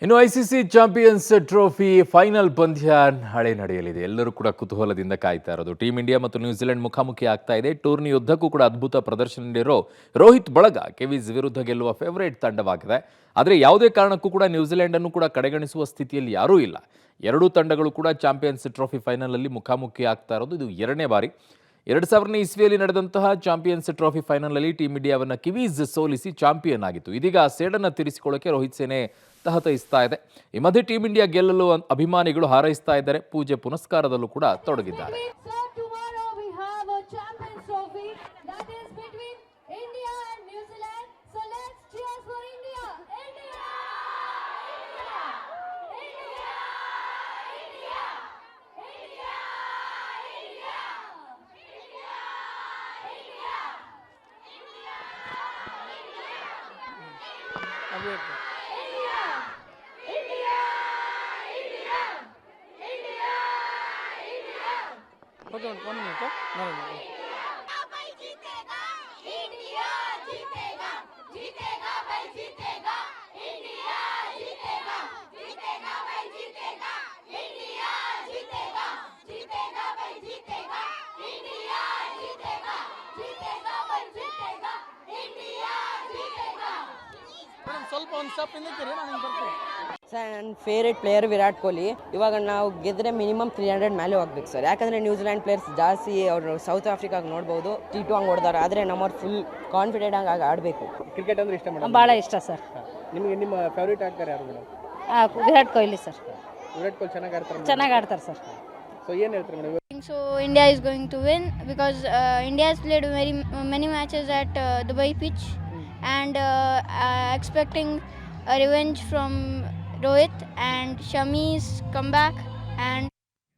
ಇನ್ನು ICC champions trophy final ಪಂದ್ಯ ನಾಳೆ ನಡೆಯಲಿದೆ. ಎಲ್ಲರೂ ಕೂಡ ಕುತೂಹಲದಿಂದ ಕಾಯ್ತಾ ಇರೋದು. ಟೀಮ್ ಇಂಡಿಯಾ ಮತ್ತು ನ್ಯೂಜಿಲೆಂಡ್ ಮುಖಾಮುಖಿ ಆಗ್ತಾ ಇದೆ. ಟೂರ್ನಿ ಯುದ್ಧಕ್ಕೂ ಕೂಡ ಅದ್ಭುತ ಪ್ರದರ್ಶನ ನೀಡಿರೋ ರೋಹಿತ್ ಬಳಗ ಕೆವಿಸ್ ವಿರುದ್ಧ ಗೆಲ್ಲುವ ಫೇವರೇಟ್ ತಂಡವಾಗಿದೆ. ಆದರೆ ಯಾವುದೇ ಕಾರಣಕ್ಕೂ ಕೂಡ ನ್ಯೂಜಿಲೆಂಡ್ ಅನ್ನು ಕೂಡ ಕಡೆಗಣಿಸುವ ಸ್ಥಿತಿಯಲ್ಲಿ ಯಾರೂ ಇಲ್ಲ. ಎರಡೂ ತಂಡಗಳು ಕೂಡ ಚಾಂಪಿಯನ್ಸ್ ಟ್ರೋಫಿ ಫೈನಲ್ ಅಲ್ಲಿ ಮುಖಾಮುಖಿ ಆಗ್ತಾ ಇರೋದು ಇದು ಎರಡನೇ ಬಾರಿ. 2000ನೇ ಇಸ್ವಿಯಲ್ಲಿ ನಡೆದಂತಹ ಚಾಂಪಿಯನ್ಸ್ ಟ್ರೋಫಿ ಫೈನಲ್ ಅಲ್ಲಿ ಟೀಮ್ ಇಂಡಿಯಾವನ್ನ ಕಿವೀಸ್ ಸೋಲಿಸಿ ಚಾಂಪಿಯನ್ ಆಗಿತ್ತು. ಇದೀಗ ಆ ಸೇಡನ್ನು ತೀರಿಸಿಕೊಳ್ಳಕ್ಕೆ ರೋಹಿತ್ ಸೇನೆ ತಹತಯಿಸ್ತಾ ಇದೆ. ಈ ಮಧ್ಯೆ ಟೀಮ್ ಇಂಡಿಯಾ ಗೆಲ್ಲಲು ಅಭಿಮಾನಿಗಳು ಹಾರೈಸ್ತಾ ಇದ್ದಾರೆ. ಪೂಜೆ ಪುನಸ್ಕಾರದಲ್ಲೂ ಕೂಡ ತೊಡಗಿದ್ದಾರೆ. Okay, 1 minute. No. ಸ್ವಲ್ಪ ಒಂದು ಸ್ಟೆಪ್ ಹಿಂದಕ್ಕಿರಿ, ನಾನು ಹಿಂಗೆ ಬರ್ತೀನಿ. ಸರ್, ನನ್ನ ಫೇವ್ರೇಟ್ ಪ್ಲೇಯರ್ ವಿರಾಟ್ ಕೊಹ್ಲಿ. ಇವಾಗ ನಾವು ಗೆದ್ದರೆ ಮಿನಿಮಮ್ 300 ಮೇಲೆ ಹೋಗ್ಬೇಕು ಸರ್. ಯಾಕಂದರೆ ನ್ಯೂಜಿಲೆಂಡ್ ಪ್ಲೇಯರ್ಸ್ ಜಾಸ್ತಿ, ಅವರು ಸೌತ್ ಆಫ್ರಿಕಾಗೆ ನೋಡ್ಬೋದು T2 ಹಂಗೆ ಹೊಡೆದಾರೆ. ಆದರೆ ನಮ್ಮವ್ರು ಫುಲ್ ಕಾನ್ಫಿಡೆಂಟ್ ಆಗಿ ಆಡಬೇಕು. ಕ್ರಿಕೆಟ್ ಅಂದ್ರೆ ಇಷ್ಟ ಮೇಡಮ್? ಭಾಳ ಇಷ್ಟ ಸರ್. ನಿಮಗೆ ನಿಮ್ಮ ಫೇವ್ರೇಟ್ ಆಗ್ತಾರೆ ಯಾರು ಮೇಡಮ್? ವಿರಾಟ್ ಕೊಹ್ಲಿ ಸರ್. ವಿರಾಟ್ ಕೊಹ್ಲಿ ಚೆನ್ನಾಗಿ ಆಡ್ತಾರೆ ಸರ್. ಸೊ ಏನು ಹೇಳ್ತಾರೆ madam? So India is going to win because India has played many matches at Dubai pitch and expecting a revenge from Rohit and Shami's comeback and